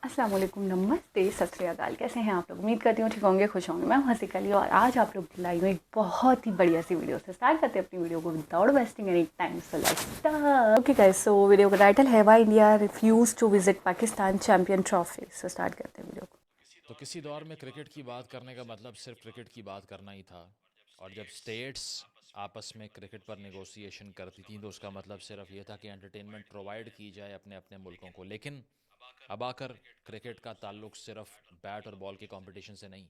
अस्सलाम वालेकुम, नमस्ते, सत श्री अकाल। कैसे हैं आप लोग? उम्मीद करती हूँ ठीक होंगे, खुश होंगे। मैं हूं हंसी कली और आज आप लोग की लाई हूँ एक बहुत ही बढ़िया सी वीडियो से। स्टार्ट करते हैं अपनी वीडियो को without wasting any time. So let's start. Okay guys, so video का टाइटल है why India refuse to visit Pakistan champion trophy. So start करते हैं वीडियो को। तो किसी दौर में क्रिकेट की बात करने का मतलब सिर्फ क्रिकेट की बात करना ही था। और जब स्टेट्स आपस में क्रिकेट पर नेगोशिएशन करती थी तो उसका मतलब सिर्फ ये था कि एंटरटेनमेंट प्रोवाइड की जाए अपने अपने मुल्कों को। लेकिन अब आकर क्रिकेट का ताल्लुक सिर्फ बैट और बॉल के कंपटीशन से नहीं,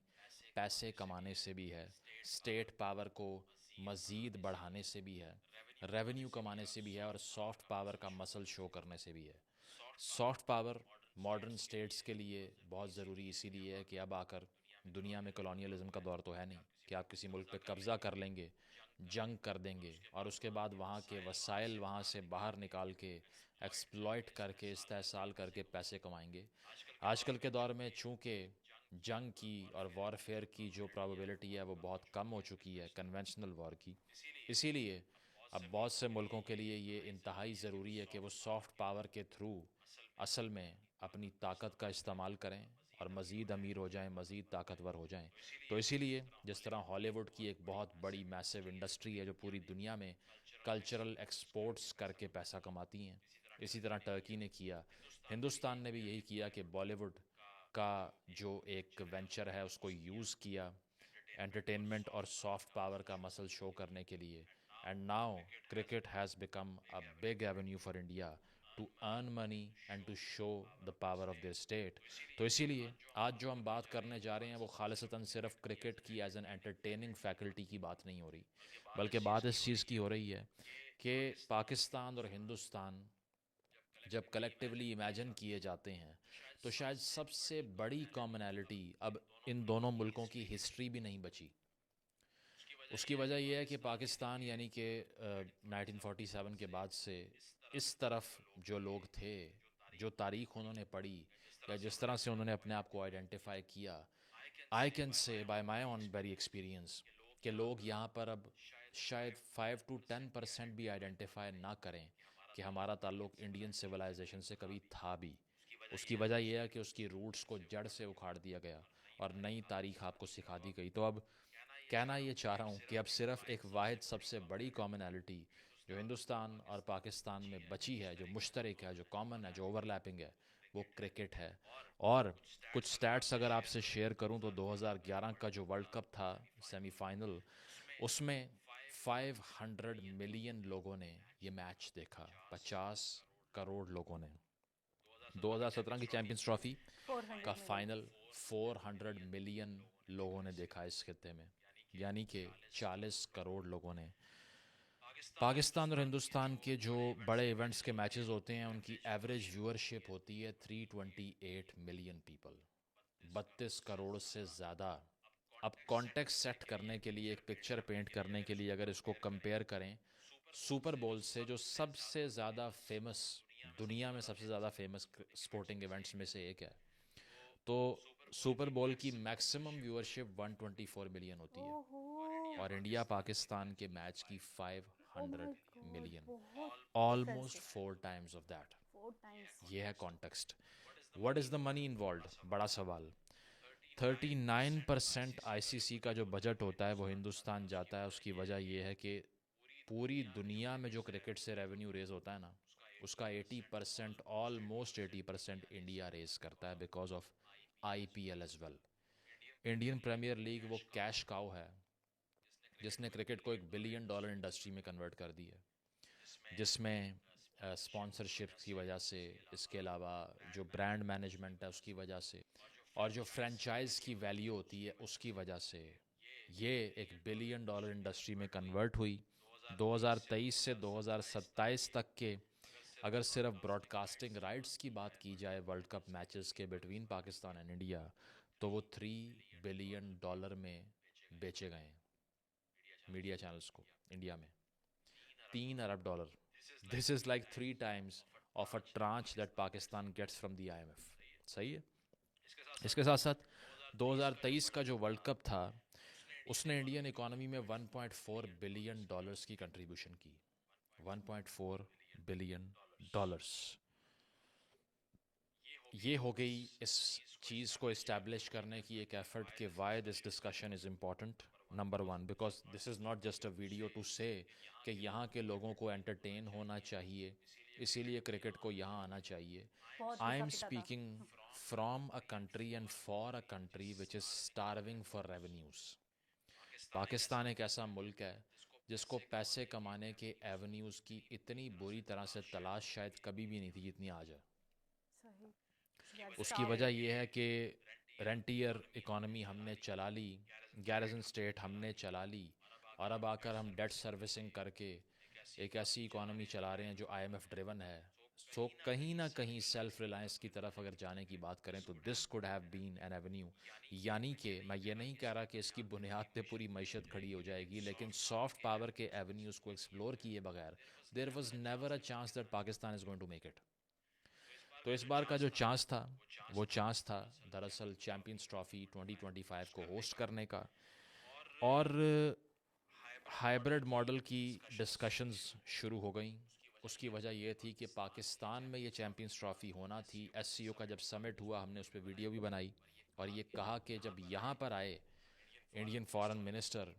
पैसे कमाने से भी है, स्टेट पावर को मज़ीद बढ़ाने से भी है, रेवेन्यू कमाने से भी है और सॉफ्ट पावर का मसल शो करने से भी है। सॉफ्ट पावर मॉडर्न स्टेट्स के लिए बहुत ज़रूरी इसीलिए है कि अब आकर दुनिया में कॉलोनियलिज्म का दौर तो है नहीं कि आप किसी मुल्क पे कब्ज़ा कर लेंगे, जंग कर देंगे और उसके बाद वहाँ के वसाइल वहाँ से बाहर निकाल के एक्सप्लॉइट करके इस्तेहसाल करके पैसे कमाएंगे। आजकल के दौर में चूँकि जंग की और वॉरफेयर की जो प्रोबेबिलिटी है वो बहुत कम हो चुकी है कन्वेंशनल वॉर की, इसीलिए अब बहुत से मुल्कों के लिए ये इंतहाई ज़रूरी है कि वो सॉफ्ट पावर के थ्रू असल में अपनी ताकत का इस्तेमाल करें और मज़ीद अमीर हो जाएं, मज़ीद ताकतवर हो जाएं। तो इसीलिए जिस तरह हॉलीवुड की एक बहुत बड़ी मैसिव इंडस्ट्री है जो पूरी दुनिया में कल्चरल एक्सपोर्ट्स करके पैसा कमाती हैं, इसी तरह टर्की ने किया, हिंदुस्तान ने भी यही किया कि बॉलीवुड का जो एक वेंचर है उसको यूज़ किया एंटरटेनमेंट और सॉफ्ट पावर का मसल शो करने के लिए। And now cricket has become a big avenue for India to earn money and to show the power of their state. तो इसीलिए आज जो हम बात करने जा रहे हैं वो खालिसतन सिर्फ क्रिकेट की एज एन एंटरटेनिंग फैकल्टी की बात नहीं हो रही, बल्कि बात इस चीज़ की हो रही है कि पाकिस्तान और हिंदुस्तान जब कलेक्टिवली इमेजिन किए जाते हैं तो शायद सबसे बड़ी कॉमनैलिटी अब इन दोनों मुल्कों की हिस्ट्री भी नहीं बची। उसकी वजह यह है कि पाकिस्तान यानी कि 1947 के बाद से इस तरफ जो लोग थे, जो तारीख उन्होंने पढ़ी या जिस तरह से उन्होंने अपने आप को आइडेंटिफाई किया, I can say bye my on very experience कि लोग यहाँ पर अब शायद 5 to 10% भी आइडेंटिफाई ना करें कि हमारा ताल्लुक इंडियन सिविलाइजेशन से कभी था भी। उसकी वजह यह है कि उसकी रूट्स को जड़ से उखाड़ दिया गया और नई तारीख आपको सिखा दी गई। तो अब कहना ये चाह रहा हूँ कि अब सिर्फ एक वाहिद सबसे बड़ी कॉमनैलिटी जो हिंदुस्तान और पाकिस्तान में बची है, जो मुश्तरक है, जो कॉमन है, जो ओवरलैपिंग है, वो क्रिकेट है। और कुछ स्टैट्स अगर आपसे शेयर करूं तो 2011 का जो वर्ल्ड कप था सेमीफाइनल, उसमें 500 मिलियन लोगों ने ये मैच देखा, 50 करोड़ लोगों ने। 2017 की चैंपियंस ट्रॉफी का 400 मिलियन। फाइनल 400 मिलियन लोगों ने देखा इस खत्ते में, यानी कि 40 करोड़ लोगों ने। पाकिस्तान और हिंदुस्तान के जो बड़े इवेंट्स के मैचेस होते हैं उनकी एवरेज व्यूअरशिप होती है 328 मिलियन पीपल, 32 करोड़ से ज़्यादा। अब कॉन्टेक्स्ट सेट करने के लिए, एक पिक्चर पेंट करने के लिए अगर इसको कंपेयर करें सुपर बोल से, जो सबसे ज़्यादा फेमस, दुनिया में सबसे ज़्यादा फेमस स्पोर्टिंग इवेंट्स में से एक है, तो सुपर बोल की मैक्सिमम व्यूअरशिप 124 मिलियन होती है ओहो। और इंडिया पाकिस्तान के मैच की ओ 500 माय गॉड, मिलियन, बहुत ऑलमोस्ट डिफरेंस है। 4 टाइम्स ऑफ दैट। 4 टाइम्स। ये है context. What is the money involve? बड़ा सवाल। 39% आईसीसी का जो बजट होता है वो हिंदुस्तान जाता है। उसकी वजह यह है कि पूरी दुनिया में जो क्रिकेट से रेवेन्यू रेज होता है ना, उसका 80%, ऑलमोस्ट 80% इंडिया रेज करता है because of IPL as well. Indian premier league वो कैश काउ है जिसने क्रिकेट को $1 बिलियन इंडस्ट्री में कन्वर्ट कर दी है, जिसमें स्पॉन्सरशिप की वजह से, इसके अलावा जो ब्रांड मैनेजमेंट है उसकी वजह से और जो फ्रेंचाइज की वैल्यू होती है उसकी वजह से ये $1 बिलियन इंडस्ट्री में कन्वर्ट हुई। 2023 से 2027 तक के अगर सिर्फ ब्रॉडकास्टिंग राइट्स की बात की जाए वर्ल्ड कप मैचेस के बिटवीन पाकिस्तान एंड इंडिया, तो वो $3 बिलियन में बेचे गए हैं मीडिया चैनल्स को इंडिया में। $3 अरब। This is like 3 times of a tranche that Pakistan gets from the IMF. सही है। इसके साथ साथ 2023 का जो वर्ल्ड कप था उसने इंडियन इकोनॉमी में $1.4 बिलियन की कंट्रीब्यूशन की। $1.4 बिलियन। ये हो गई इस चीज़ को इस्टेब्लिश करने की एक एफर्ट कि why this discussion is important. Number one, because this is not just a video to say कि यहाँ के लोगों को एंटरटेन होना चाहिए, इसीलिए क्रिकेट को यहाँ आना चाहिए। बहुत आई घिसा एम पिटा था। Speaking from a country and for a country which is starving for revenues. Pakistan एक ऐसा मुल्क है जिसको पैसे कमाने के एवेन्यूज़ की इतनी बुरी तरह से तलाश शायद कभी भी नहीं थी जितनी आज है। सही। उसकी वजह यह है कि रेंटियर इकॉनमी हमने चला ली, गैरजन स्टेट हमने चला ली, और अब आकर हम डेट सर्विसिंग करके एक ऐसी इकॉनमी चला रहे हैं जो आईएमएफ ड्रिवन है। सो कहीं ना कहीं सेल्फ रिलायंस की तरफ अगर जाने की बात करें तो this could have been an avenue. यानी कि मैं ये नहीं कह रहा कि इसकी बुनियाद पे पूरी मैशत खड़ी हो जाएगी, लेकिन सॉफ्ट पावर के एवेन्यूज़ को एक्सप्लोर किए बगैर there was never a chance that Pakistan is going to make it. तो इस बार का जो चांस था वो चांस था दरअसल चैम्पियंस ट्रॉफी 2025 को होस्ट करने का, और हाइब्रिड मॉडल की डिस्कशंस शुरू हो गई। उसकी वजह यह थी कि पाकिस्तान में ये चैम्पियंस ट्रॉफी होना थी। एससीओ का जब समिट हुआ हमने उस पर वीडियो भी बनाई और ये कहा कि जब यहाँ पर आए इंडियन फॉरेन मिनिस्टर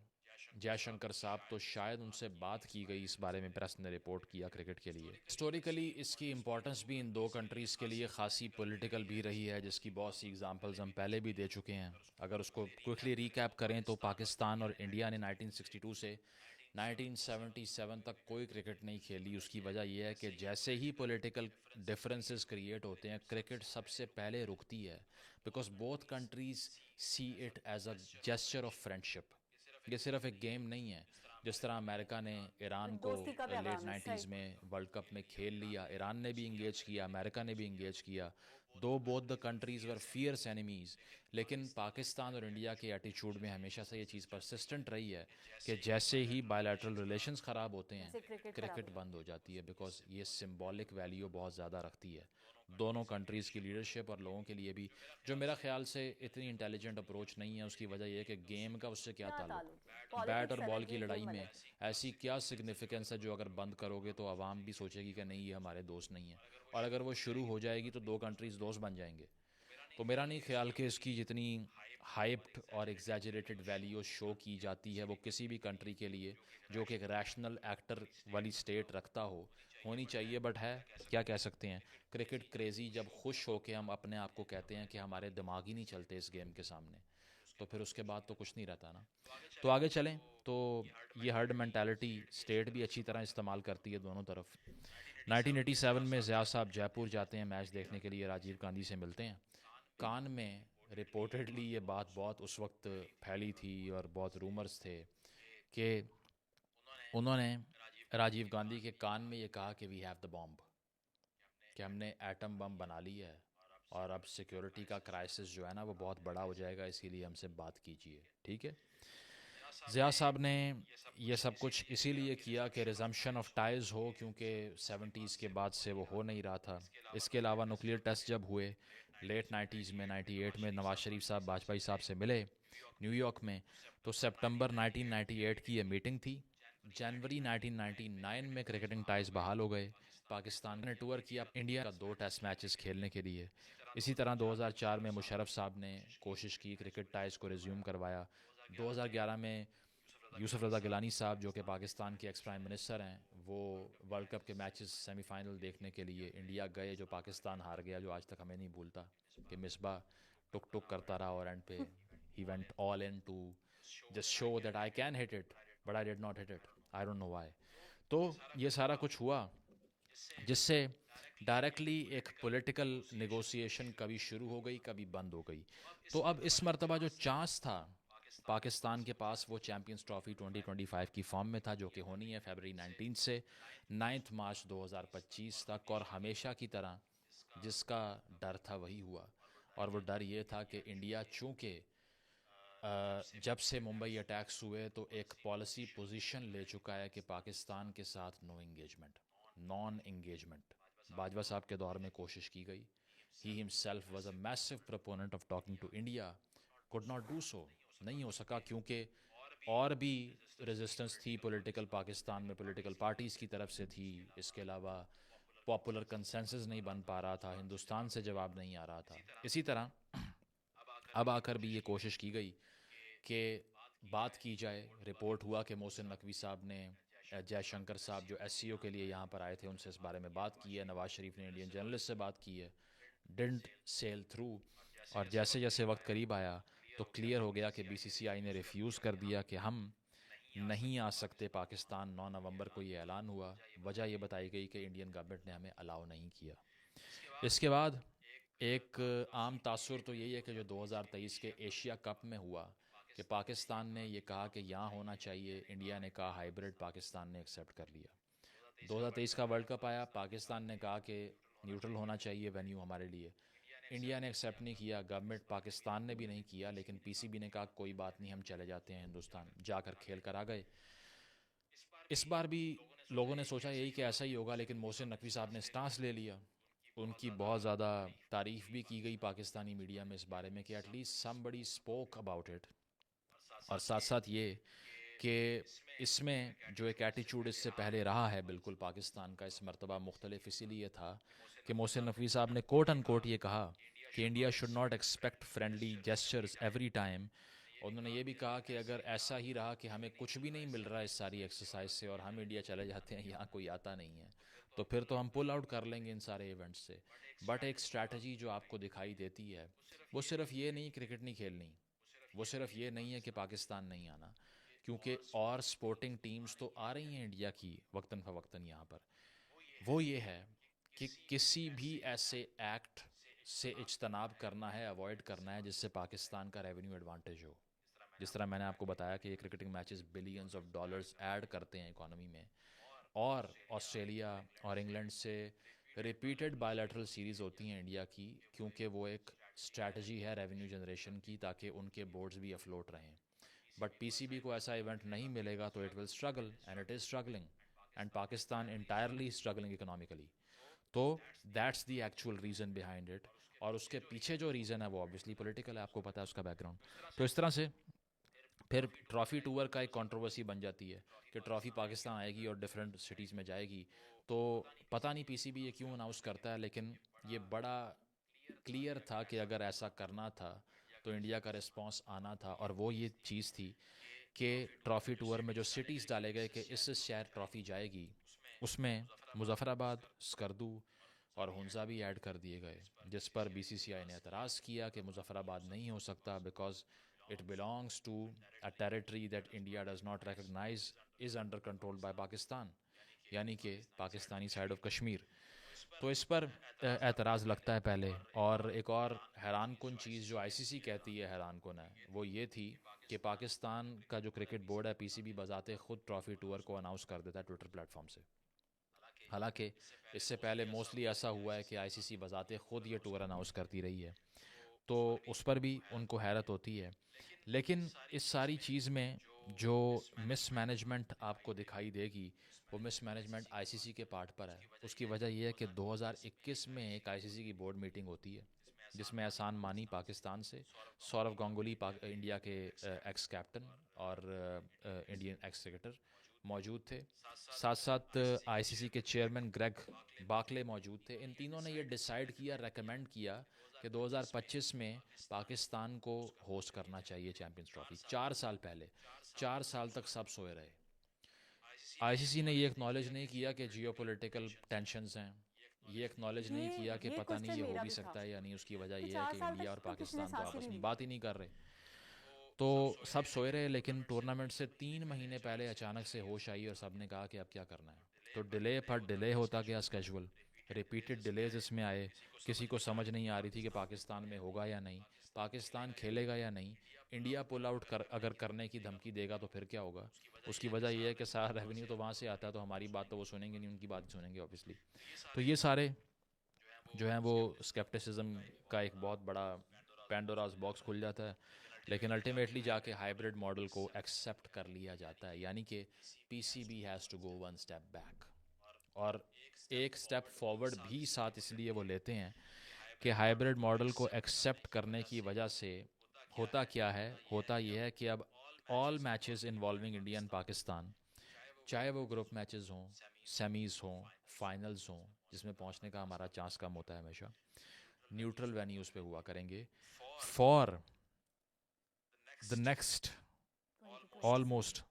जयशंकर साहब तो शायद उनसे बात की गई इस बारे में, प्रेस ने रिपोर्ट किया क्रिकेट के लिए। हिस्टोरिकली इसकी इंपॉर्टेंस भी इन दो कंट्रीज़ के लिए ख़ासी पॉलिटिकल भी रही है, जिसकी बहुत सी एग्जांपल्स हम पहले भी दे चुके हैं। अगर उसको क्विकली रिकैप करें तो पाकिस्तान और इंडिया ने 1962 से 1977 तक कोई क्रिकेट नहीं खेली। उसकी वजह यह है कि जैसे ही पॉलिटिकल डिफरेंसेस क्रिएट होते हैं क्रिकेट सबसे पहले रुकती है, because both countries see it as a gesture of friendship. ये सिर्फ एक गेम नहीं है। जिस तरह अमेरिका ने ईरान को दोस्ती का लेट पैगाम है। सही। 90s में वर्ल्ड कप में खेल लिया, ईरान ने भी इंगेज किया, अमेरिका ने भी इंगेज किया, though both the countries were fierce enemies. लेकिन पाकिस्तान और इंडिया के एटीट्यूड में हमेशा से ये चीज़ परसिस्टेंट रही है कि जैसे ही बायलैटरल रिलेशंस ख़राब होते हैं ऐसे क्रिकेट खराब क्रिकेट हो बंद हो जाती है, बिकॉज ये सिंबॉलिक वैल्यू बहुत ज़्यादा रखती है दोनों कंट्रीज़ की लीडरशिप और लोगों के लिए भी। जो मेरा ख्याल से इतनी इंटेलिजेंट अप्रोच नहीं है, उसकी वजह यह है कि गेम का उससे क्या क्या ताल्लुक। ताल्लुक है, बैट और पॉलिटिक्स बॉल अलग की है, लड़ाई गेम में अलग है। ऐसी क्या सिग्निफिकेंस है जो अगर बंद करोगे तो आवाम भी सोचेगी कि नहीं ये हमारे दोस्त नहीं है, और अगर वो शुरू हो जाएगी तो दो कंट्रीज़ दोस्त बन जाएंगे। तो मेरा नहीं ख्याल कि इसकी जितनी हाइप्ड और एग्जैजरेटेड वैल्यू शो की जाती है वो किसी भी कंट्री के लिए जो कि एक रैशनल एक्टर वाली स्टेट रखता हो होनी चाहिए। बट है क्या कह सकते हैं, क्रिकेट क्रेज़ी जब खुश हो के हम अपने आप को कहते हैं कि हमारे दिमाग ही नहीं चलते इस गेम के सामने, तो फिर उसके बाद तो कुछ नहीं रहता ना। तो आगे चलें तो ये हर्ड मेंटालिटी स्टेट भी अच्छी तरह इस्तेमाल करती है दोनों तरफ। 1987 में ज़िया साहब जयपुर जाते हैं मैच देखने के लिए, राजीव गांधी से मिलते हैं। कान में रिपोर्टेडली ये बात बहुत उस वक्त फैली थी और बहुत रूमर्स थे कि उन्होंने राजीव गांधी के कान में ये कहा कि वी हैव द बॉम्ब, कि हमने एटम बम बना ली है और अब सिक्योरिटी का क्राइसिस जो है ना वो बहुत बड़ा हो जाएगा, इसीलिए हमसे बात कीजिए। ठीक है, ज़िया साहब ने ये सब कुछ इसीलिए किया कि रिजम्पशन ऑफ टाइज़ हो, क्योंकि 70s के बाद से वो हो नहीं रहा था। इसके अलावा न्यूक्लियर टेस्ट जब हुए लेट 90s में, 98 में नवाज शरीफ साहब वाजपेयी साहब से मिले न्यूयॉर्क में, तो सितंबर 1998 की ये मीटिंग थी। जनवरी 1999 में क्रिकेटिंग टाइज बहाल हो गए। पाकिस्तान ने टूर किया इंडिया का 2 टेस्ट मैचेस खेलने के लिए। इसी तरह 2004 में मुशर्रफ साहब ने कोशिश की, क्रिकेट टाइज को रिज्यूम करवाया। 2011 में यूसुफ रज़ा गिलानी साहब जो कि पाकिस्तान के एक्स प्राइम मिनिस्टर हैं, वो वर्ल्ड कप के मैचेस सेमीफाइनल देखने के लिए इंडिया गए, जो पाकिस्तान हार गया, जो आज तक हमें नहीं भूलता कि मिसबा टुक टुक करता रहा और एंड पे he went all in to just show that I can hit it but I did not hit it, I don't know why. तो ये सारा कुछ हुआ जिससे डायरेक्टली एक पॉलिटिकल नेगोशिएशन कभी शुरू हो गई कभी बंद हो गई। तो अब इस मरतबा जो चांस था पाकिस्तान के पास, वो चैम्पियंस ट्रॉफी 2025 की फॉर्म में था, जो कि होनी है फरवरी 19 से 9 मार्च 2025 तक। और हमेशा की तरह जिसका डर था वही हुआ, और वो डर ये था कि इंडिया चूँकि जब से मुंबई अटैक्स हुए तो एक पॉलिसी पोजीशन ले चुका है कि पाकिस्तान के साथ no engagement, non engagement. Bajwa साहब के दौर में कोशिश की गई, he himself was a massive proponent of talking to India, could not do so, नहीं हो सका क्योंकि और भी रेजिस्टेंस थी पॉलिटिकल, पाकिस्तान में पॉलिटिकल पार्टीज़ की तरफ से थी। इसके अलावा पॉपुलर कंसेंसस नहीं बन पा रहा था, हिंदुस्तान से जवाब नहीं आ रहा था। इसी तरह अब आकर भी ये कोशिश की गई कि बात की जाए। रिपोर्ट हुआ कि मोहसिन नकवी साहब ने जयशंकर साहब जो SCO के लिए यहाँ पर आए थे उनसे इस बारे में बात की है, नवाज़ शरीफ ने इंडियन जर्नलिस्ट से बात की है, डिडंट सेल थ्रू। और जैसे जैसे वक्त करीब आया तो क्लियर हो गया कि BCCI ने रिफ्यूज़ कर दिया कि हम नहीं आ सकते पाकिस्तान। 9 नवंबर को ये ऐलान हुआ। वजह ये बताई गई कि इंडियन गवर्नमेंट ने हमें अलाउ नहीं किया। इसके बाद एक आम तासुर तो यही है कि जो 2023 के एशिया कप में हुआ कि पाकिस्तान ने ये कहा कि यहाँ होना चाहिए, इंडिया ने कहा हाइब्रिड, पाकिस्तान ने एक्सेप्ट कर लिया। 2023 का वर्ल्ड कप आया, पाकिस्तान ने कहा कि न्यूट्रल होना चाहिए वेन्यू हमारे लिए, इंडिया ने एक्सेप्ट नहीं किया, गवर्नमेंट पाकिस्तान ने भी नहीं किया, लेकिन PCB ने कहा कोई बात नहीं, हम चले जाते हैं हिंदुस्तान, जाकर खेल कर आ गए। इस बार भी लोगों ने सोचा यही कि ऐसा ही होगा, लेकिन मोहसिन नकवी साहब ने स्टांस ले लिया। उनकी बहुत ज़्यादा तारीफ़ भी की गई पाकिस्तानी मीडिया में इस बारे में कि at least somebody spoke about it. और साथ साथ ये कि इसमें जो एक एटीट्यूड इससे पहले रहा है बिल्कुल पाकिस्तान का, इस मरतबा मुख्तलिफ इसीलिए था कि मोहसिन नकवी साहब ने कोट अन कोट ये कहा कि India should not expect friendly gestures every time. उन्होंने ये भी कहा कि अगर ऐसा ही रहा कि हमें कुछ भी नहीं मिल रहा है इस सारी एक्सरसाइज से और हम इंडिया चले जाते हैं, यहाँ कोई आता नहीं है, तो फिर तो हम पुल आउट कर लेंगे इन सारे इवेंट्स से। बट एक स्ट्रैटेजी जो आपको दिखाई देती है वो सिर्फ ये नहीं क्रिकेट नहीं खेलनी, वो सिर्फ ये नहीं है कि पाकिस्तान नहीं आना, क्योंकि और स्पोर्टिंग टीम्स तो आ रही हैं इंडिया की वक्तन फ़वक्तन यहाँ पर। वो ये है कि किसी भी ऐसे एक्ट से इज्तनाब करना है, अवॉइड करना है जिससे पाकिस्तान का रेवेन्यू एडवांटेज हो। जिस तरह मैंने आपको बताया कि ये cricketing matches billions of dollars add करते हैं इकोनॉमी में, और ऑस्ट्रेलिया और इंग्लैंड से रिपीटेड बायलैटरल सीरीज़ होती हैं इंडिया की, क्योंकि वो एक स्ट्रैटेजी है रेवेन्यू जनरेशन की, ताकि उनके बोर्ड्स भी अफलोट रहें। बट PCB को ऐसा इवेंट नहीं मिलेगा तो it will struggle, and it is struggling, and Pakistan entirely struggling economically. तो that's the actual reason behind it. और उसके पीछे जो रीज़न है वो ऑब्वियसली पॉलिटिकल है, आपको पता है उसका बैकग्राउंड। तो इस तरह से फिर ट्रॉफ़ी टूर का एक कंट्रोवर्सी बन जाती है कि ट्रॉफ़ी पाकिस्तान आएगी और डिफरेंट सिटीज़ में जाएगी। तो पता नहीं PCB ये क्यों अनाउंस करता है, लेकिन ये बड़ा क्लियर था कि अगर ऐसा करना था तो इंडिया का रिस्पांस आना था। और वो ये चीज़ थी कि ट्रॉफ़ी टूर में जो सिटीज़ डाले गए कि इस शहर ट्रॉफ़ी जाएगी, उसमें मुजफ्फराबाद, स्कर्दू और हुंजा भी ऐड कर दिए गए, जिस पर BCCI ने एतराज़ किया कि मुजफ्फराबाद नहीं हो सकता because it belongs to a territory that India does not recognize is under controlled by Pakistan, यानी कि पाकिस्तानी साइड ऑफ कश्मीर। तो इस पर एतराज़ लगता है पहले। और एक और हैरान कुन चीज़ जो ICC कहती है हैरान कुन है, वो ये थी कि पाकिस्तान का जो क्रिकेट बोर्ड है PCB बजाते ख़ुद ट्रॉफ़ी टूर को अनाउंस कर देता है ट्विटर प्लेटफॉर्म से। हालांकि इससे पहले मोस्टली ऐसा हुआ है कि ICC बजाते ख़ुद ये टूर अनाउंस करती रही है, तो उस पर भी उनको हैरत होती है। लेकिन इस सारी चीज़ में जो मिसमैनेजमेंट आपको दिखाई देगी वो मिसमैनेजमेंट ICC के पार्ट पर है। उसकी वजह यह है कि 2021 में एक ICC की बोर्ड मीटिंग होती है जिसमें एहसान मानी पाकिस्तान से, सौरव गांगुली इंडिया के एक्स कैप्टन और इंडियन एक्स क्रिकेटर मौजूद थे, साथ साथ ICC के चेयरमैन ग्रेग बाकले मौजूद थे। इन तीनों ने ये डिसाइड किया, रेकमेंड किया कि 2025 में पाकिस्तान को होस्ट करना चाहिए चैम्पियंस ट्रॉफी। 4 साल पहले, 4 साल तक सब सोए रहे। ICC ने ये एक्नॉलेज नहीं किया कि जियोपॉलिटिकल टेंशन्स हैं, ये एक्नॉलेज नहीं किया कि पता नहीं ये हो भी सकता है या नहीं। उसकी वजह यह है कि इंडिया और पाकिस्तान तो आपस में बात ही नहीं कर रहे। तो सब सोए रहे, लेकिन टूर्नामेंट से 3 महीने पहले अचानक से होश आई और सब ने कहा कि अब क्या करना है। तो डिले पर डिले होता गया, स्केजुअल रिपीटेड डिलेज इसमें आए। किसी को समझ नहीं आ रही थी कि पाकिस्तान में होगा या नहीं, पाकिस्तान खेलेगा या नहीं, इंडिया पुल आउट अगर करने की धमकी देगा तो फिर क्या होगा। उसकी वजह यह है कि सारा रेवेन्यू तो वहाँ से आता है, तो हमारी बात तो वो सुनेंगे नहीं, उनकी बात सुनेंगे ऑब्वियसली। तो ये सारे जो हैं वो स्केप्टिसिज्म का एक बहुत बड़ा पैंडोरास बॉक्स खुल जाता है। लेकिन अल्टीमेटली जाके हाइब्रिड मॉडल को एक्सेप्ट कर लिया जाता है, यानी कि PCB has to go 1 step back और एक स्टेप फॉरवर्ड भी साथ इसलिए वो लेते हैं कि हाइब्रिड मॉडल को एक्सेप्ट करने की वजह से होता क्या है, होता ये है कि अब all matches involving India and Pakistan, चाहे वो ग्रुप मैचेस हों, सेमीज़ हों, फाइनल्स हों, जिसमें पहुंचने का हमारा चांस कम होता है हमेशा, न्यूट्रल वेन्यूज़ पे हुआ करेंगे for the next 2026 almost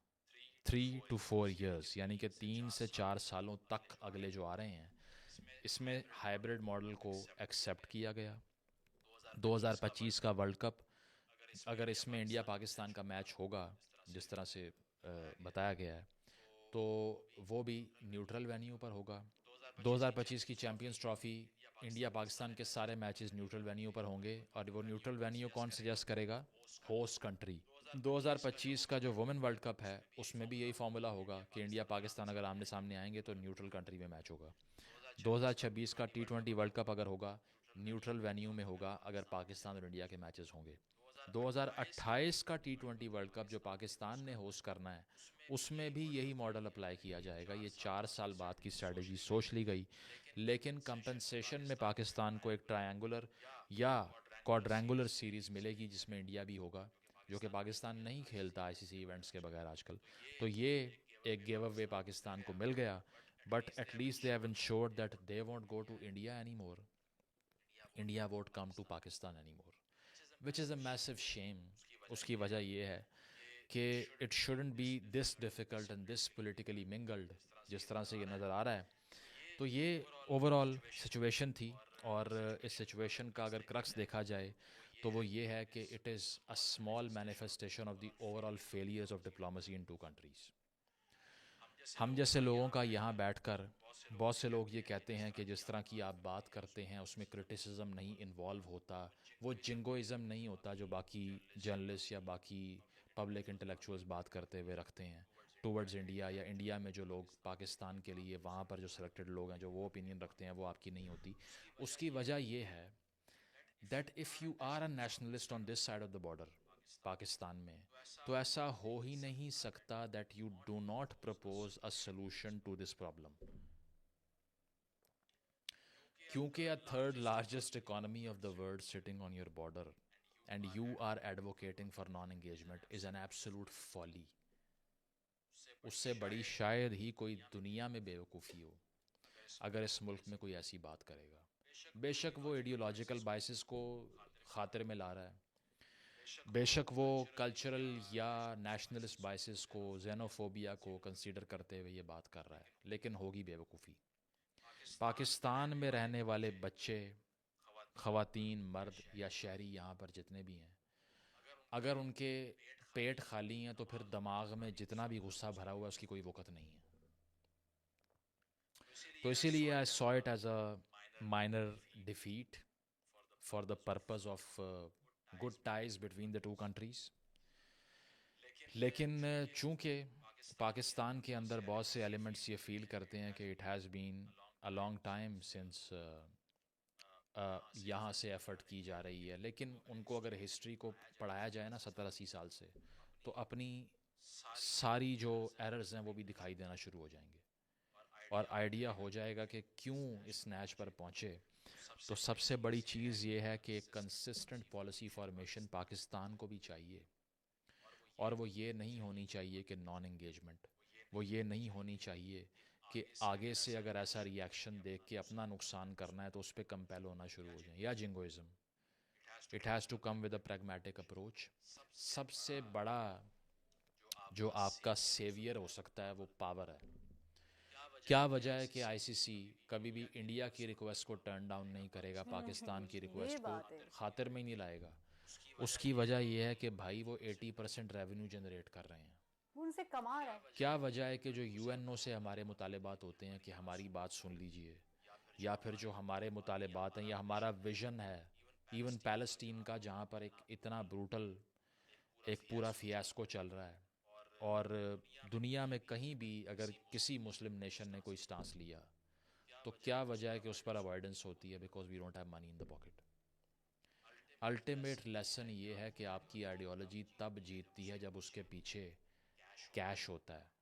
3 to 4 years, यानी कि 3 से 4 सालों तक अगले जो आ रहे हैं, इसमें हाइब्रिड मॉडल को एक्सेप्ट किया गया। 2025 का वर्ल्ड कप, अगर इसमें इंडिया पाकिस्तान का मैच होगा जिस तरह से बताया गया है, तो वो भी न्यूट्रल वेन्यू पर होगा। 2025 की चैम्पियंस ट्रॉफ़ी, इंडिया पाकिस्तान के सारे मैचेस न्यूट्रल वेन्यू पर होंगे, और वो न्यूट्रल वेन्यू कौन सजेस्ट करेगा? Host country. 2025 का जो वुमेन वर्ल्ड कप है, उसमें भी यही फार्मूला होगा कि इंडिया पाकिस्तान अगर आमने सामने आएंगे तो न्यूट्रल कंट्री में मैच होगा। 2026 का T20 वर्ल्ड कप अगर होगा, न्यूट्रल वेन्यू में होगा अगर पाकिस्तान और इंडिया के मैचेस होंगे। 2028 का T20 वर्ल्ड कप जो पाकिस्तान ने होस्ट करना है, उसमें भी यही मॉडल अप्लाई किया जाएगा। ये 4 साल बाद की स्ट्रैटेजी सोच ली गई, लेकिन कंपनसेशन में पाकिस्तान को एक ट्रायंगुलर या क्वाड्रेंगुलर सीरीज़ मिलेगी जिसमें इंडिया भी होगा, जो कि पाकिस्तान नहीं खेलता आईसीसी इवेंट्स के बगैर आजकल। तो ये एक गिव अवे पाकिस्तान को मिल गया, but at least they have ensured that they won't go to India any more, India won't come to Pakistan any more, which is a massive shame. उसकी वजह ये है कि it shouldn't be this difficult and this politically mingled जिस तरह से ये नज़र आ रहा है। तो ये ओवरऑल सिचुएशन थी, और इस सिचुएशन का अगर क्रक्स देखा जाए तो वो ये है कि it is a small manifestation of the overall failures of diplomacy in 2 countries. हम जैसे लोगों का यहाँ बैठकर बहुत से लोग ये कहते हैं कि जिस तरह की आप बात करते हैं उसमें क्रिटिसिज्म नहीं इन्वॉल्व होता, वो जिंगोइज़म नहीं होता जो बाकी जर्नलिस्ट या बाकी पब्लिक इंटेलेक्चुअल्स बात करते हुए रखते हैं टूवर्ड्स इंडिया, या इंडिया में जो लोग पाकिस्तान के लिए वहाँ पर जो सिलेक्टेड लोग हैं जो वो ओपिनियन रखते हैं वो आपकी नहीं होती। उसकी वजह ये है that if you are a nationalist on this side of the border Pakistan में, तो ऐसा हो ही नहीं सकता that you do not propose a solution to this problem, क्योंकि a third largest economy of the world sitting on your border and you are advocating for non engagement is an absolute folly. उससे बड़ी शायद ही कोई दुनिया में बेवकूफ़ी हो अगर इस मुल्क में कोई ऐसी बात करेगा। बेशक वो आइडियोलॉजिकल बाइसेस को खातिर में ला रहा है, बेशक वो कल्चरल या नेशनलिस्ट बाइसेस को, जेनोफोबिया को कंसीडर करते हुए ये बात कर रहा है, लेकिन होगी बेवकूफ़ी। पाकिस्तान में रहने वाले बच्चे, ख़वातीन, मर्द या शहरी यहाँ पर जितने भी हैं, अगर उनके पेट खाली हैं तो फिर दिमाग में जितना भी गुस्सा भरा हुआ है उसकी कोई वक़्त नहीं है। तो इसीलिए I saw it as a minor defeat for the purpose of good ties between the 2 countries. लेकिन चूँकि पाकिस्तान के अंदर बहुत से एलिमेंट्स ये फील करते हैं कि it has been a long time since यहाँ से एफ़र्ट की जा रही है, लेकिन उनको अगर हिस्ट्री को पढ़ाया जाए ना 70-80 साल से, तो अपनी सारी जो एरर्स हैं वो भी दिखाई देना शुरू हो जाएंगे, और आइडिया हो जाएगा कि क्यों इस नैच पर पहुँचे। तो सबसे बड़ी चीज़ ये है कि कंसिस्टेंट पॉलिसी फॉर्मेशन पाकिस्तान को भी चाहिए, और वो ये नहीं होनी चाहिए कि नॉन एंगेजमेंट, वो ये नहीं होनी चाहिए कि आगे से अगर ऐसा रिएक्शन देख के अपना नुकसान करना है तो उस पर कंपेल होना शुरू हो जाए, या jingoism. It has to come with a pragmatic approach. सबसे बड़ा जो आपका सेवियर हो सकता है वो पावर है। क्या वजह है कि आईसीसी कभी भी इंडिया की रिक्वेस्ट को टर्न डाउन नहीं करेगा, पाकिस्तान की ये रिक्वेस्ट को बात है। खातिर में ही नहीं लाएगा? उसकी वजह यह है कि भाई वो 80% रेवेन्यू जनरेट कर रहे हैं। वो उनसे कमा रहा है। क्या वजह है कि जो यूएनओ से हमारे मुतालबात होते हैं कि हमारी बात सुन लीजिए, या फिर जो हमारे मुतालबात हैं या हमारा विज़न है, इवन पैलेस्टीन का जहाँ पर एक इतना ब्रूटल एक पूरा फियास्को चल रहा है, और दुनिया में कहीं भी अगर किसी मुस्लिम नेशन ने कोई स्टांस लिया तो क्या वजह है कि उस पर अवॉइडेंस होती है? Because we don't have money in the pocket. Ultimate lesson ये है कि आपकी आइडियोलॉजी तब जीतती है जब उसके पीछे कैश होता है।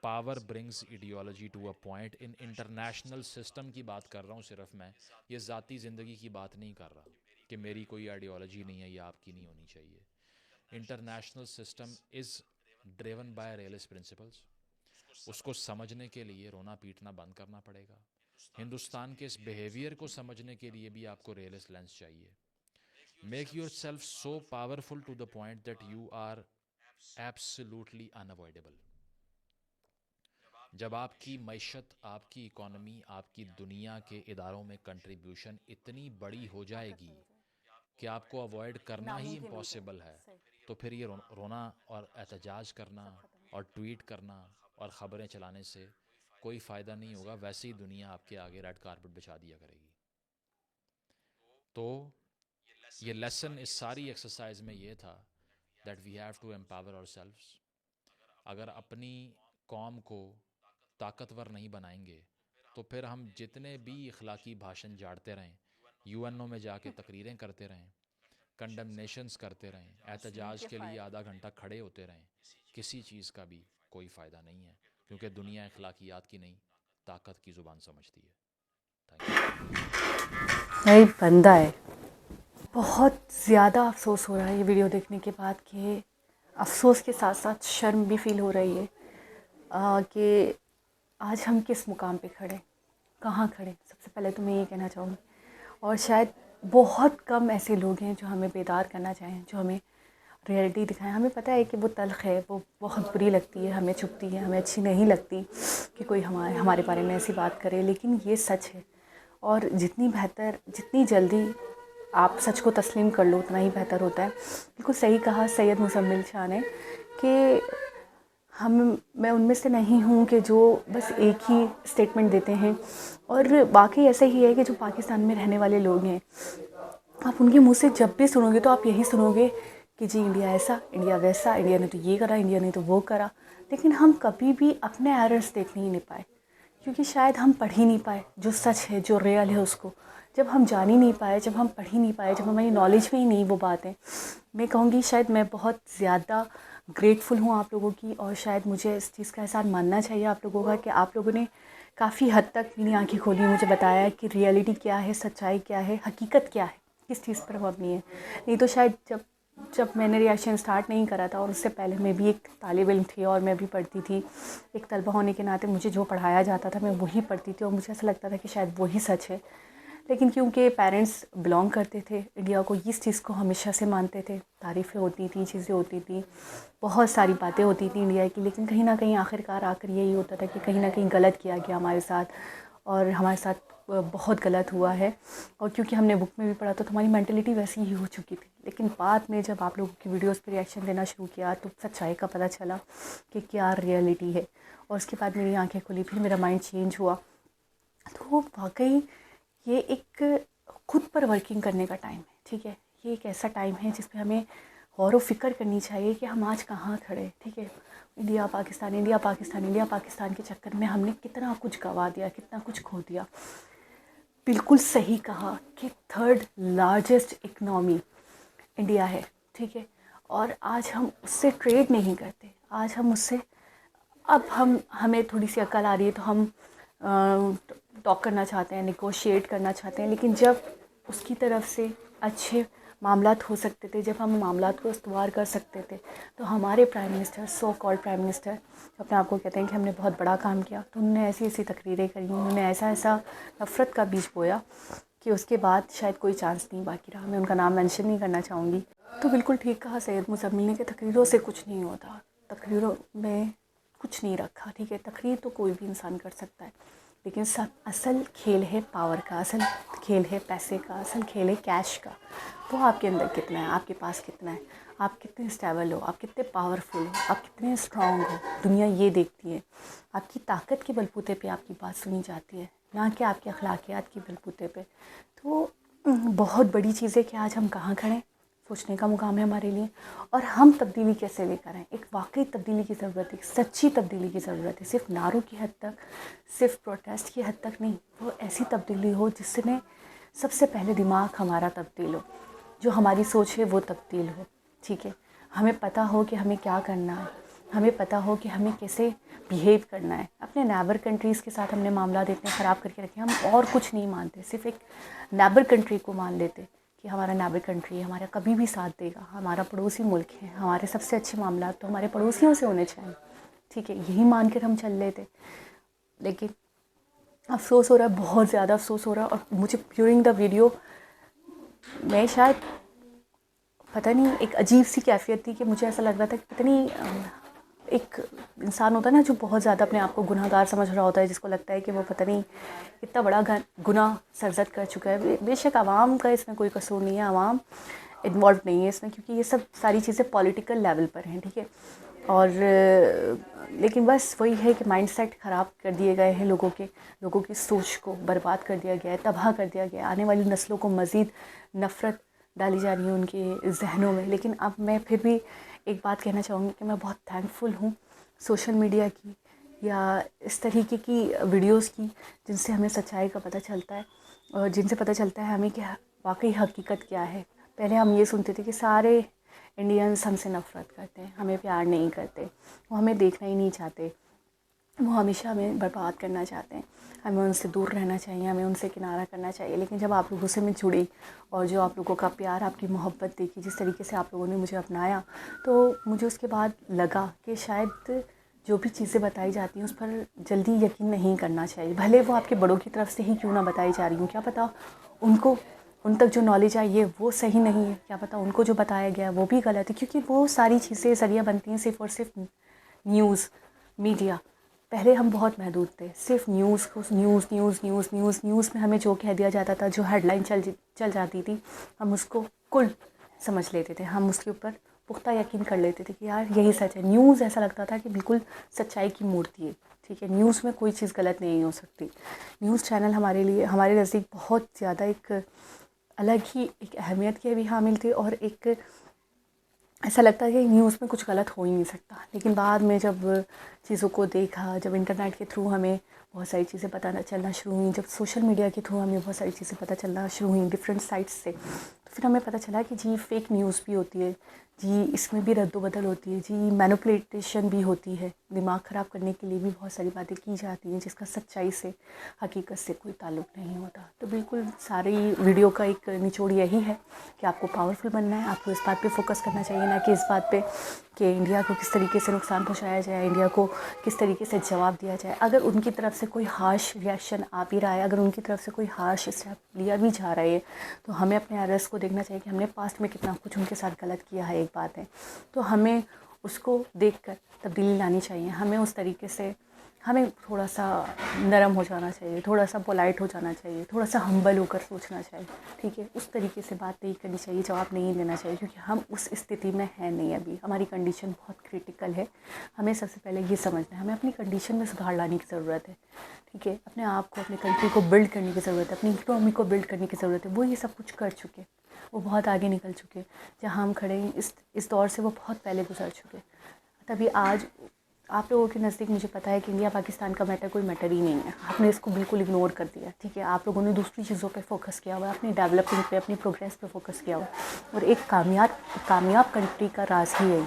Power brings ideology to a point. In international system की बात कर रहा हूँ सिर्फ मैं, ये ज़ाती ज़िंदगी की बात नहीं कर रहा कि मेरी कोई आइडियोलॉजी नहीं है या आपकी नहीं होनी चाहिए। International system is driven by realist principles. उसको समझने के लिए रोना पीटना बंद करना पड़ेगा, हिंदुस्तान के इस बिहेवियर को समझने के लिए भी आपको रियलिस्ट लेंस चाहिए। Make yourself so powerful to the point that you are absolutely unavoidable. जब आपकी मईशत, आपकी इकॉनमी, आपकी दुनिया के इदारों में कंट्रीब्यूशन इतनी बड़ी हो जाएगी कि आपको अवॉइड करना ही नामुमकिन हो जाए। इम्पॉसिबल है, सही। तो फिर ये रोना और एहतजाज करना सब खत्म हो और ट्वीट करना और ख़बरें चलाने से कोई फ़ायदा नहीं होगा। वैसे ही दुनिया आपके आगे रेड कारपेट बिछा दिया करेगी। तो ये लेसन इस सारी एक्सरसाइज में ये था that we have to empower ourselves. अगर अपनी कौम को ताकतवर नहीं बनाएंगे तो फिर हम जितने भी इखलाकी भाषण झाड़ते रहें, यूएनओ में जाके तकरीरें करते रहें, कंडमनेशंस करते रहें, एहतजाज के के लिए फायदे। आधा घंटा खड़े होते रहें, किसी चीज़ का भी कोई फ़ायदा नहीं है, क्योंकि दुनिया इखलाकियात की नहीं, ताकत की ज़ुबान समझती है। Thank you. भाई बंदा है। बहुत ज़्यादा अफसोस हो रहा है ये वीडियो देखने के बाद कि अफसोस के साथ साथ शर्म भी फील हो रही है कि आज हम किस मुकाम पे खड़े, कहाँ खड़े। सबसे पहले तो मैं ये कहना चाहूँगी, और शायद बहुत कम ऐसे लोग हैं जो हमें बेदार करना चाहें, जो हमें रियलिटी दिखाएं। हमें पता है कि वो तल्ख़ है, वो बहुत बुरी लगती है, हमें चुभती है, हमें अच्छी नहीं लगती कि कोई हमारे बारे में ऐसी बात करे, लेकिन ये सच है। और जितनी जल्दी आप सच को तस्लीम कर लो उतना ही बेहतर होता है। बिल्कुल सही कहा सैयद मुज़म्मिल शाह ने कि मैं उनमें से नहीं हूँ कि जो बस एक ही स्टेटमेंट देते हैं। और वाकई ऐसा ही है कि जो पाकिस्तान में रहने वाले लोग हैं, आप उनके मुंह से जब भी सुनोगे तो आप यही सुनोगे कि जी इंडिया ऐसा, इंडिया वैसा, इंडिया ने तो ये करा, इंडिया ने तो वो करा। लेकिन हम कभी भी अपने एरर्स देख नहीं पाए, क्योंकि शायद हम पढ़ ही नहीं पाए जो सच है, जो रियल है उसको। जब हम जान ही नहीं पाए, जब हम पढ़ ही नहीं पाए, जब हमारी नॉलेज में ही नहीं वो बातें, मैं कहूँगी शायद मैं बहुत ज़्यादा ग्रेटफुल हूँ आप लोगों की। और शायद मुझे इस चीज़ का एहसान मानना चाहिए आप लोगों का कि आप लोगों ने काफ़ी हद तक मेरी आंखें खोली, मुझे बताया कि रियलिटी क्या है, सच्चाई क्या है, हकीकत क्या है, किस चीज़ पर मबनी है। नहीं तो शायद जब मैंने रिएक्शन स्टार्ट नहीं करा था, और उससे पहले मैं भी एक तालिब इल्म थी और मैं भी पढ़ती थी, एक तलबा होने के नाते मुझे जो पढ़ाया जाता था मैं वही पढ़ती थी, और मुझे ऐसा लगता था कि शायद वही सच है। लेकिन क्योंकि पेरेंट्स बिलोंग करते थे इंडिया को, इस चीज़ को हमेशा से मानते थे, तारीफ़ें होती थी, चीज़ें होती थी, बहुत सारी बातें होती थी इंडिया की, लेकिन कहीं ना कहीं आखिरकार आकर यही होता था कि कहीं ना कहीं गलत किया गया हमारे साथ, और हमारे साथ बहुत गलत हुआ है। और क्योंकि हमने बुक में भी पढ़ा तो हमारी मेंटलिटी वैसी ही हो चुकी थी। लेकिन बाद में जब आप लोगों की वीडियोस पे रिएक्शन देना शुरू किया तो सच्चाई का पता चला कि क्या रियलिटी है, और उसके बाद मेरी आंखें खुली, फिर मेरा माइंड चेंज हुआ। तो वाकई ये एक खुद पर वर्किंग करने का टाइम है, ठीक है। ये एक ऐसा टाइम है जिस पे हमें गौर व फिक्र करनी चाहिए कि हम आज कहाँ खड़े, ठीक है। India Pakistan, India Pakistan, India Pakistan के चक्कर में हमने कितना कुछ गंवा दिया, कितना कुछ खो दिया। बिल्कुल सही कहा कि 3rd लार्जेस्ट इकनॉमी इंडिया है, ठीक है। और आज हम उससे ट्रेड नहीं करते, आज हम उससे, अब हमें थोड़ी सी अकल आ रही है तो हम टॉक करना चाहते हैं, निगोशिएट करना चाहते हैं। लेकिन जब उसकी तरफ से अच्छे मामलात हो सकते थे, जब हम मामलात को इस्तवार कर सकते थे, तो हमारे prime minister, so called prime minister, अपने आप को कहते हैं कि हमने बहुत बड़ा काम किया, तो उन्होंने ऐसी ऐसी तकरीरें करी, उन्होंने ऐसा नफ़रत का बीज बोया कि उसके बाद शायद कोई चांस नहीं बाकी रहा। मैं उनका नाम मेंशन नहीं करना चाहूँगी। तो बिल्कुल ठीक कहा सैयद मुज़म्मिल ने कि तकरीरों से कुछ नहीं होता, तकरीरों में कुछ नहीं रखा, ठीक है। तकरीर तो कोई भी इंसान कर सकता है, लेकिन सब असल खेल है पावर का, असल खेल है पैसे का, असल खेल है कैश का। वो आपके अंदर कितना है, आपके पास कितना है, आप कितने स्टेबल हो, आप कितने पावरफुल हो, आप कितने स्ट्रॉन्ग हो, दुनिया ये देखती है। आपकी ताकत के बलबूते पे आपकी बात सुनी जाती है, ना कि आपके अखलाकियात के बलबूते पे। तो बहुत बड़ी चीज़ है कि आज हम कहाँ खड़े, सोचने का मुकाम है हमारे लिए। और हम तब्दीली कैसे लेकर आएँ, एक वाकई तब्दीली की ज़रूरत है, सच्ची तब्दीली की ज़रूरत है। सिर्फ नारों की हद तक, सिर्फ प्रोटेस्ट की हद तक नहीं, वो ऐसी तब्दीली हो जिसमें सबसे पहले दिमाग हमारा तब्दील हो, जो हमारी सोच है वो तब्दील हो, ठीक है। हमें पता हो कि हमें क्या करना है, हमें पता हो कि हमें कैसे बिहेव करना है। अपने नेबर कंट्रीज़ के साथ हमने मामला इतने ख़राब करके रखे, हम और कुछ नहीं मानते, सिर्फ एक नेबर कंट्री को मान लेते कि हमारा नेबर कंट्री हमारा कभी भी साथ देगा, हमारा पड़ोसी मुल्क है, हमारे सबसे अच्छे मामला तो हमारे पड़ोसियों से होने चाहिए, ठीक है। यही मान कर हम चल लेते। लेकिन अफ़सोस हो रहा है, बहुत ज़्यादा अफ़सोस हो रहा है। और मुझे ड्यूरिंग द वीडियो मैं शायद पता नहीं एक अजीब सी कैफ़ियत थी कि मुझे ऐसा लग रहा था कि पता नहीं एक इंसान होता है ना जो बहुत ज़्यादा अपने आप को गुनहगार समझ रहा होता है, जिसको लगता है कि वो पता नहीं कितना बड़ा गुनाह सरज़द कर चुका है। बेशक आवाम का इसमें कोई कसूर नहीं है, आवाम इन्वॉल्व नहीं है इसमें, क्योंकि ये सब सारी चीज़ें पॉलिटिकल लेवल पर हैं, ठीक है। और लेकिन बस वही है कि माइंडसेट ख़राब कर दिए गए हैं लोगों की सोच को बर्बाद कर दिया गया है, तबाह कर दिया गया है। आने वाली नस्लों को मज़ीद नफ़रत डाली जा रही है उनके जहनों में। लेकिन अब मैं फिर भी एक बात कहना चाहूँगी कि मैं बहुत थैंकफुल हूँ सोशल मीडिया की या इस तरीके की वीडियोस की, जिनसे हमें सच्चाई का पता चलता है और जिनसे पता चलता है हमें कि वाकई हकीकत क्या है। पहले हम ये सुनते थे कि सारे इंडियंस हमसे नफ़रत करते हैं, हमें प्यार नहीं करते, वो हमें देखना ही नहीं चाहते, वो हमेशा हमें बर्बाद करना चाहते हैं, हमें उनसे दूर रहना चाहिए, हमें उनसे किनारा करना चाहिए। लेकिन जब आप लोगों से मैं जुड़ी और जो आप लोगों का प्यार, आपकी मोहब्बत देखी, जिस तरीके से आप लोगों ने मुझे अपनाया, तो मुझे उसके बाद लगा कि शायद जो भी चीज़ें बताई जाती हैं उस पर जल्दी यकीन नहीं करना चाहिए। भले वो आपके बड़ों की तरफ से ही क्यों ना बताई जा रही हूँ, क्या पता उनको उन तक जो नॉलेज आई है वो सही नहीं है, क्या पता उनको जो बताया गया वो भी गलत है। क्योंकि वो सारी चीज़ें ज़रिया बनती हैं सिर्फ़ और सिर्फ न्यूज़ मीडिया। पहले हम बहुत महदूद थे, सिर्फ न्यूज़ को न्यूज़ में हमें जो कह दिया जाता था, जो हेडलाइन चल जाती थी, हम उसको कुल समझ लेते थे, हम उसके ऊपर पुख्ता यकीन कर लेते थे कि यार यही सच है। न्यूज़ ऐसा लगता था कि बिल्कुल सच्चाई की मूर्ति है, ठीक है, न्यूज़ में कोई चीज़ गलत नहीं हो सकती। न्यूज़ चैनल हमारे लिए, हमारे नज़दीक बहुत ज़्यादा एक अलग ही एक अहमियत के भी हामिल थे और एक ऐसा लगता है कि न्यूज़ में कुछ गलत हो ही नहीं सकता। लेकिन बाद में जब चीज़ों को देखा, जब इंटरनेट के थ्रू हमें बहुत सारी चीज़ें पता चलना शुरू हुई, जब सोशल मीडिया के थ्रू हमें बहुत सारी चीज़ें पता चलना शुरू हुई डिफरेंट साइट्स से, तो फिर हमें पता चला कि जी फेक न्यूज़ भी होती है, जी इसमें भी रद्दोबदल होती है, जी मैनिपुलेशन भी होती है, दिमाग ख़राब करने के लिए भी बहुत सारी बातें की जाती हैं जिसका सच्चाई से, हकीकत से कोई ताल्लुक़ नहीं होता। तो बिल्कुल सारी वीडियो का एक निचोड़ यही है कि आपको पावरफुल बनना है, आपको इस बात पे फोकस करना चाहिए, ना कि इस बात पे कि इंडिया को किस तरीके से नुकसान पहुंचाया जाए, इंडिया को किस तरीके से जवाब दिया जाए। अगर उनकी तरफ से कोई हार्श रिएक्शन आ भी रहा है, अगर उनकी तरफ से कोई हार्श स्टेप लिया भी जा रहा है, तो हमें अपने एरर्स को देखना चाहिए कि हमने पास्ट में कितना कुछ उनके साथ गलत किया है, एक बात है, तो हमें उसको देखकर तब्दीली लानी चाहिए। हमें उस तरीके से हमें थोड़ा सा नरम हो जाना चाहिए, थोड़ा सा पोलाइट हो जाना चाहिए, थोड़ा सा हम्बल होकर सोचना चाहिए, ठीक है। उस तरीके से बात नहीं करनी चाहिए, जवाब नहीं देना चाहिए, क्योंकि हम उस स्थिति में हैं नहीं अभी, हमारी कंडीशन बहुत क्रिटिकल है। हमें सबसे पहले ये समझना है, हमें अपनी कंडीशन में सुधार लाने की ज़रूरत है, ठीक है। अपने आप को, अपनी कंट्री को बिल्ड करने की ज़रूरत है, अपनी इकोनॉमी को बिल्ड करने की ज़रूरत है। वो ये सब कुछ कर चुके, वो बहुत आगे निकल चुके, जहाँ हम खड़े हैं इस दौर से वो बहुत पहले गुजर चुके। तभी आज आप लोगों के नज़दीक मुझे पता है कि इंडिया पाकिस्तान का मैटर कोई मैटर ही नहीं है, आपने इसको बिल्कुल इग्नोर कर दिया, ठीक है। आप लोगों ने दूसरी चीज़ों पे फोकस किया हुआ है, अपनी डेवलपिंग पे, अपनी प्रोग्रेस पे फोकस किया हुआ है। और एक कामयाब कंट्री का राज ही है।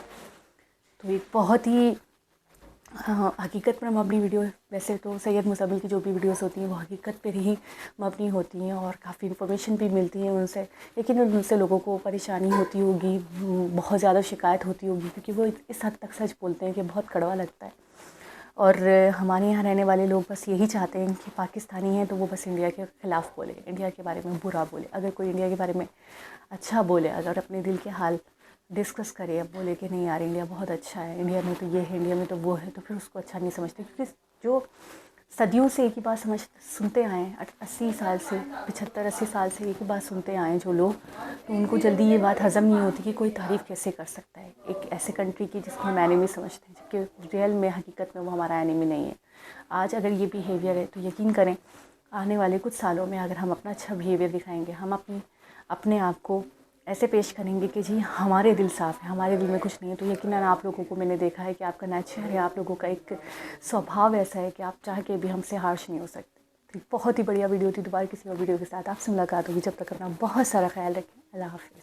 तो एक बहुत ही हकीकत पर मबनी वीडियो, वैसे तो सैयद मुज़म्मिल की जो भी वीडियोस होती हैं वो हकीकत पर ही मबनी होती हैं और काफ़ी इन्फॉर्मेशन भी मिलती है उनसे। लेकिन उनसे लोगों को परेशानी होती होगी, बहुत ज़्यादा शिकायत होती होगी, क्योंकि वो इस हद तक सच बोलते हैं कि बहुत कड़वा लगता है। और हमारे यहाँ रहने वाले लोग बस यही चाहते हैं कि पाकिस्तानी हैं तो वो बस इंडिया के ख़िलाफ़ बोले, इंडिया के बारे में बुरा बोले। अगर कोई इंडिया के बारे में अच्छा बोले, अगर अपने दिल के हाल डिस्कस करे, अब बोले कि नहीं यार इंडिया बहुत अच्छा है, इंडिया में तो ये है, इंडिया में तो वो है, तो फिर उसको अच्छा नहीं समझते। क्योंकि जो सदियों से एक ही बात सुनते आए हैं, 80 साल से, 75-80 साल से एक ही बात सुनते आए हैं जो लोग, तो उनको जल्दी ये बात हज़म नहीं होती कि कोई तारीफ़ कैसे कर सकता है एक ऐसे कंट्री की जिसको हम एनिमी समझते हैं, जबकि रियल में हकीकत में वो हमारा एनिमी नहीं है। आज अगर ये बिहेवियर है तो यकीन करें आने वाले कुछ सालों में अगर हम अपना अच्छा बिहेवियर दिखाएंगे, हम अपने आप को ऐसे पेश करेंगे कि जी हमारे दिल साफ़ है, हमारे दिल में कुछ नहीं है, तो यकीनन आप लोगों को मैंने देखा है कि आपका नेचर है, आप लोगों का एक स्वभाव ऐसा है कि आप चाह के भी हमसे हार्श नहीं हो सकते। तो बहुत ही बढ़िया वीडियो थी। दोबारा किसी और वीडियो के साथ आपसे मुलाकात होगी, जब तक अपना बहुत सारा ख्याल रखें। अल्लाह हाफ़िज़।